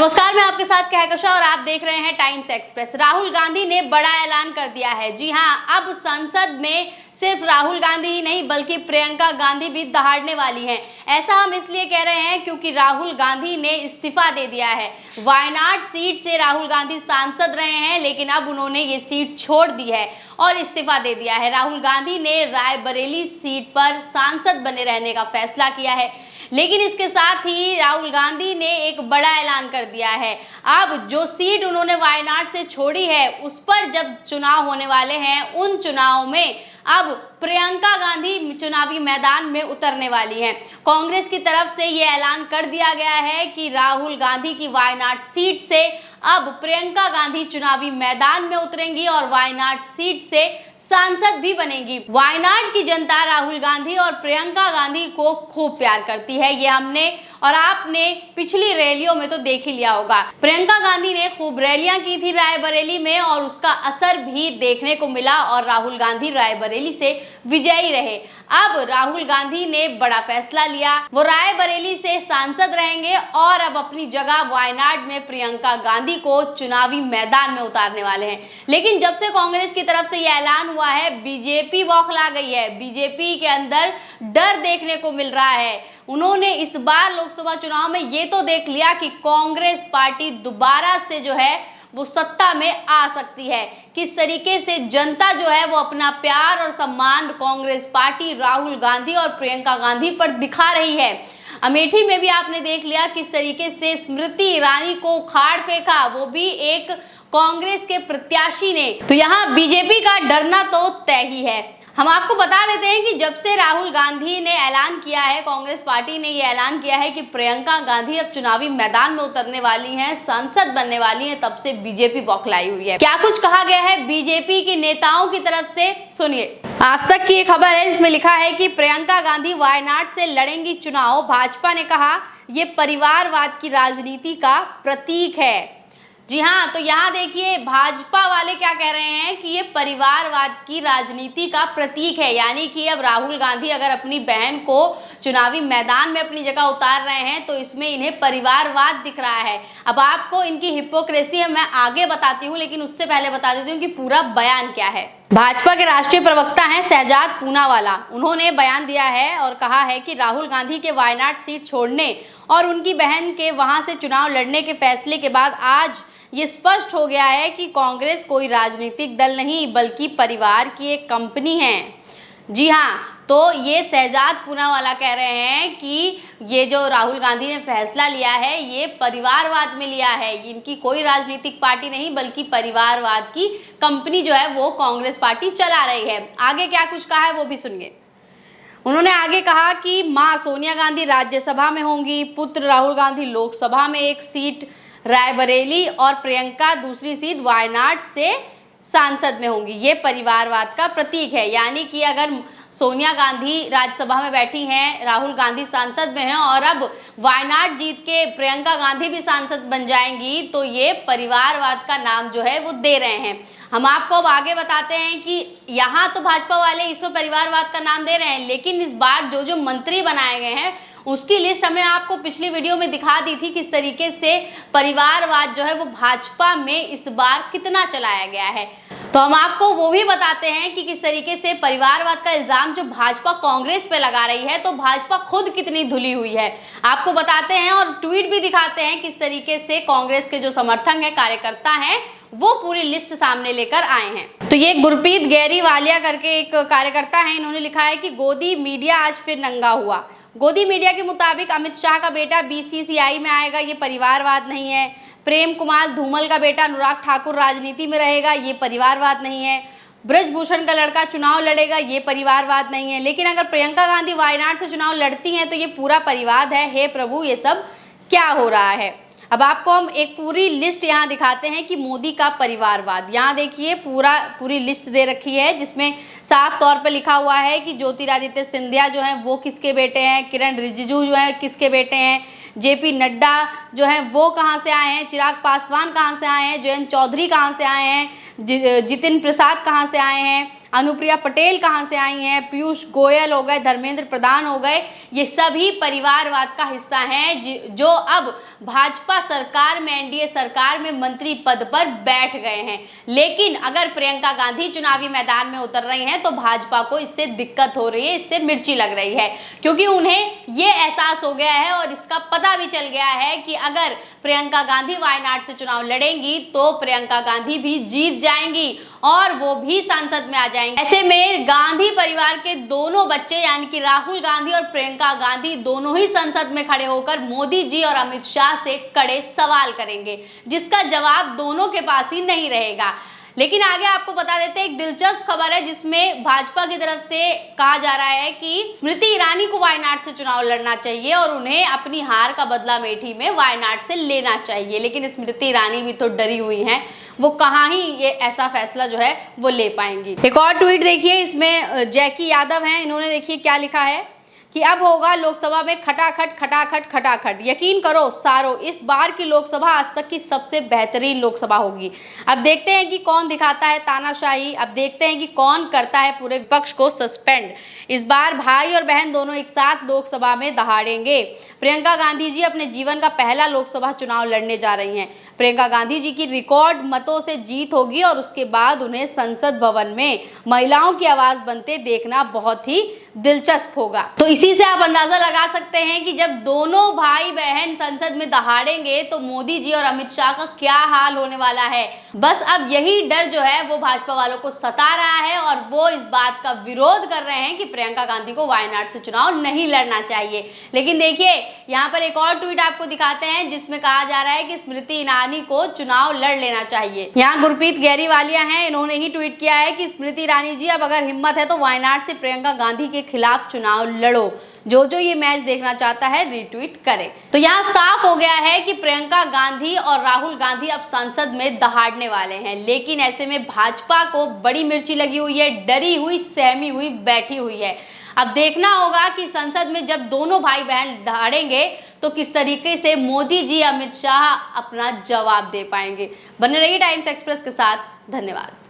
नमस्कार, मैं आपके साथ कहकशा और आप देख रहे हैं टाइम्स एक्सप्रेस। राहुल गांधी ने बड़ा ऐलान कर दिया है। जी हां, अब संसद में सिर्फ राहुल गांधी ही नहीं बल्कि प्रियंका गांधी भी दहाड़ने वाली हैं। ऐसा हम इसलिए कह रहे हैं क्योंकि राहुल गांधी ने इस्तीफा दे दिया है। वायनाड सीट से राहुल गांधी सांसद रहे हैं, लेकिन अब उन्होंने ये सीट छोड़ दी है और इस्तीफा दे दिया है। राहुल गांधी ने रायबरेली सीट पर सांसद बने रहने का फैसला किया है, लेकिन इसके साथ ही राहुल गांधी ने एक बड़ा ऐलान कर दिया है। अब जो सीट उन्होंने वायनाड से छोड़ी है, उस पर जब चुनाव होने वाले हैं, उन चुनाव में अब प्रियंका गांधी चुनावी मैदान में उतरने वाली हैं। कांग्रेस की तरफ से ये ऐलान कर दिया गया है कि राहुल गांधी की वायनाड सीट से अब प्रियंका गांधी चुनावी मैदान में उतरेंगी और वायनाड सीट से सांसद भी बनेगी। वायनाड की जनता राहुल गांधी और प्रियंका गांधी को खूब प्यार करती है। ये हमने और आपने पिछली रैलियों में तो देख ही लिया होगा। प्रियंका गांधी ने खूब रैलियां की थी रायबरेली में और उसका असर भी देखने को मिला और राहुल गांधी रायबरेली से विजयी रहे। अब राहुल गांधी ने बड़ा फैसला लिया, वो रायबरेली से सांसद रहेंगे और अब अपनी जगह वायनाड में प्रियंका गांधी को चुनावी मैदान में उतारने वाले हैं। लेकिन जब से कांग्रेस की तरफ से यह ऐलान हुआ है, बीजेपी बौखला गई है। बीजेपी के अंदर डर देखने को मिल रहा है। उन्होंने इस बार लोकसभा चुनाव में ये तो देख लिया कि कांग्रेस पार्टी दोबारा से जो है वो सत्ता में आ सकती है। किस तरीके से जनता जो है वो अपना प्यार और सम्मान कांग्रेस पार्टी, राहुल गांधी और प्रियंका गांधी पर दिखा रही है। अमेठी में भी आपने देख लिया किस तरीके से स्मृति ईरानी को उखाड़ फेंका, वो भी एक कांग्रेस के प्रत्याशी ने। तो यहाँ बीजेपी का डरना तो तय ही है। हम आपको बता देते हैं कि जब से राहुल गांधी ने ऐलान किया है, कांग्रेस पार्टी ने ये ऐलान किया है कि प्रियंका गांधी अब चुनावी मैदान में उतरने वाली हैं, सांसद बनने वाली हैं, तब से बीजेपी बौखलाई हुई है। क्या कुछ कहा गया है बीजेपी के नेताओं की तरफ से, सुनिए। आज तक की एक खबर है, इसमें लिखा है कि प्रियंका गांधी वायनाड से लड़ेंगी चुनाव। भाजपा ने कहा ये परिवारवाद की राजनीति का प्रतीक है। जी हाँ, तो यहाँ देखिए भाजपा वाले क्या कह रहे हैं कि ये परिवारवाद की राजनीति का प्रतीक है, यानी कि अब राहुल गांधी अगर अपनी बहन को चुनावी मैदान में अपनी जगह उतार रहे हैं तो इसमें इन्हें परिवारवाद दिख रहा है। अब आपको इनकी हिपोक्रेसी है मैं आगे बताती हूँ, लेकिन उससे पहले बता देती हूँ कि पूरा बयान क्या है। भाजपा के राष्ट्रीय प्रवक्ता हैं शहजाद पूनावाला। उन्होंने बयान दिया है और कहा है कि राहुल गांधी के वायनाड सीट छोड़ने और उनकी बहन के वहां से चुनाव लड़ने के फैसले के बाद आज ये स्पष्ट हो गया है कि कांग्रेस कोई राजनीतिक दल नहीं बल्कि परिवार की एक कंपनी है। जी हाँ, तो ये शहजाद पूनावाला कह रहे हैं कि ये जो राहुल गांधी ने फैसला लिया है ये परिवारवाद में लिया है। इनकी कोई राजनीतिक पार्टी नहीं बल्कि परिवारवाद की कंपनी जो है वो कांग्रेस पार्टी चला रही है। आगे क्या कुछ कहा है वो भी सुनिए। उन्होंने आगे कहा कि माँ सोनिया गांधी राज्यसभा में होंगी, पुत्र राहुल गांधी लोकसभा में एक सीट रायबरेली और प्रियंका दूसरी सीट वायनाड से सांसद में होंगी। ये परिवारवाद का प्रतीक है, यानी कि अगर सोनिया गांधी राज्यसभा में बैठी हैं, राहुल गांधी सांसद में हैं और अब वायनाड जीत के प्रियंका गांधी भी सांसद बन जाएंगी, तो ये परिवारवाद का नाम जो है वो दे रहे हैं। हम आपको अब आगे बताते हैं कि यहाँ तो भाजपा वाले इसको परिवारवाद का नाम दे रहे हैं, लेकिन इस बार जो जो मंत्री बनाए गए हैं उसकी लिस्ट हमने आपको पिछली वीडियो में दिखा दी थी, किस तरीके से परिवारवाद जो है वो भाजपा में इस बार कितना चलाया गया है। तो हम आपको वो भी बताते हैं कि किस तरीके से परिवारवाद का इल्जाम जो भाजपा कांग्रेस पे लगा रही है, तो भाजपा खुद कितनी धुली हुई है आपको बताते हैं और ट्वीट भी दिखाते हैं किस तरीके से कांग्रेस के जो समर्थक हैं, कार्यकर्ता हैं, वो पूरी लिस्ट सामने लेकर आए हैं। तो ये गुरप्रीत गैरी वालिया करके एक कार्यकर्ता है, इन्होंने लिखा है कि गोदी मीडिया आज फिर नंगा हुआ। गोदी मीडिया के मुताबिक अमित शाह का बेटा बीसीसीआई में आएगा, ये परिवारवाद नहीं है। प्रेम कुमार धूमल का बेटा अनुराग ठाकुर राजनीति में रहेगा, ये परिवारवाद नहीं है। ब्रजभूषण का लड़का चुनाव लड़ेगा, ये परिवारवाद नहीं है। लेकिन अगर प्रियंका गांधी वायनाड से चुनाव लड़ती हैं तो ये पूरा परिवार है। हे प्रभु, ये सब क्या हो रहा है। अब आपको हम एक पूरी लिस्ट यहाँ दिखाते हैं कि मोदी का परिवारवाद। यहाँ देखिए पूरी लिस्ट दे रखी है, जिसमें साफ तौर पर लिखा हुआ है कि ज्योतिरादित्य सिंधिया जो हैं वो किसके बेटे हैं, किरण रिजिजू जो हैं किसके बेटे हैं, जेपी नड्डा जो हैं वो कहाँ से आए हैं, चिराग पासवान कहाँ से आए हैं, जयंत चौधरी कहाँ से आए हैं, जितिन प्रसाद कहाँ से आए हैं। अनुप्रिया पटेल कहाँ से आई हैं, पीयूष गोयल हो गए, धर्मेंद्र प्रधान हो गए, ये सभी परिवारवाद का हिस्सा हैं जो अब भाजपा सरकार में, एनडीए सरकार में मंत्री पद पर बैठ गए हैं। लेकिन अगर प्रियंका गांधी चुनावी मैदान में उतर रही हैं तो भाजपा को इससे दिक्कत हो रही है, इससे मिर्ची लग रही है, क्योंकि उन्हें ये एहसास हो गया है और इसका पता भी चल गया है कि अगर प्रियंका गांधी वायनाड से चुनाव लड़ेंगी तो प्रियंका गांधी भी जीत जाएंगी और वो भी संसद में आ जाएंगे। ऐसे में गांधी परिवार के दोनों बच्चे यानी कि राहुल गांधी और प्रियंका गांधी दोनों ही संसद में खड़े होकर मोदी जी और अमित शाह से कड़े सवाल करेंगे, जिसका जवाब दोनों के पास ही नहीं रहेगा। लेकिन आगे आपको बता देते हैं, एक दिलचस्प खबर है जिसमें भाजपा की तरफ से कहा जा रहा है कि स्मृति ईरानी को वायनाड से चुनाव लड़ना चाहिए और उन्हें अपनी हार का बदला अमेठी में वायनाड से लेना चाहिए। लेकिन स्मृति ईरानी भी तो डरी हुई हैं, वो कहाँ ही ये ऐसा फैसला जो है वो ले पाएंगी। एक और ट्वीट देखिए, इसमें जैकी यादव हैं, इन्होंने देखिए क्या लिखा है कि अब होगा लोकसभा में खटाखट खटाखट खटाखट, यकीन करो सारो, इस बार की लोकसभा आज तक की सबसे बेहतरीन लोकसभा होगी। अब देखते हैं कि कौन दिखाता है तानाशाही, अब देखते हैं कि कौन करता है पूरे विपक्ष को सस्पेंड। इस बार भाई और बहन दोनों एक साथ लोकसभा में दहाड़ेंगे। प्रियंका गांधी जी अपने जीवन का पहला लोकसभा चुनाव लड़ने जा रही हैं। प्रियंका गांधी जी की रिकॉर्ड मतों से जीत होगी और उसके बाद उन्हें संसद भवन में महिलाओं की आवाज बनते देखना बहुत ही दिलचस्प होगा। तो इसी से आप अंदाजा लगा सकते हैं कि जब दोनों भाई बहन संसद में दहाड़ेंगे तो मोदी जी और अमित शाह का क्या हाल होने वाला है। बस अब यही डर जो है वो भाजपा वालों को सता रहा है और वो इस बात का विरोध कर रहे हैं कि प्रियंका गांधी को वायनाड से चुनाव नहीं लड़ना चाहिए। लेकिन देखिए यहाँ पर एक और ट्वीट आपको दिखाते हैं जिसमें कहा जा रहा है कि स्मृति ईरानी को चुनाव लड़ लेना चाहिए। यहाँ गुरप्रीत गहरीवालिया हैं, इन्होंने ही ट्वीट किया है कि स्मृति ईरानी जी अब अगर हिम्मत है तो वायनाड से प्रियंका गांधी के खिलाफ चुनाव लड़ो। जो ये मैच देखना चाहता है रीट्वीट करे। तो यहाँ साफ हो गया है कि प्रियंका गांधी और राहुल गांधी अब संसद में दहाड़ने वाले हैं। लेकिन ऐसे में भाजपा को बड़ी मिर्ची लगी हुई है, डरी हुई, सहमी हुई, बैठी हुई है। अब देखना होगा कि संसद में जब दोनों भाई बहन दहाड़ेंगे तो किस तरीके से मोदी जी, अमित शाह अपना जवाब दे पाएंगे। बने रहिए टाइम्स एक्सप्रेस के साथ। धन्यवाद।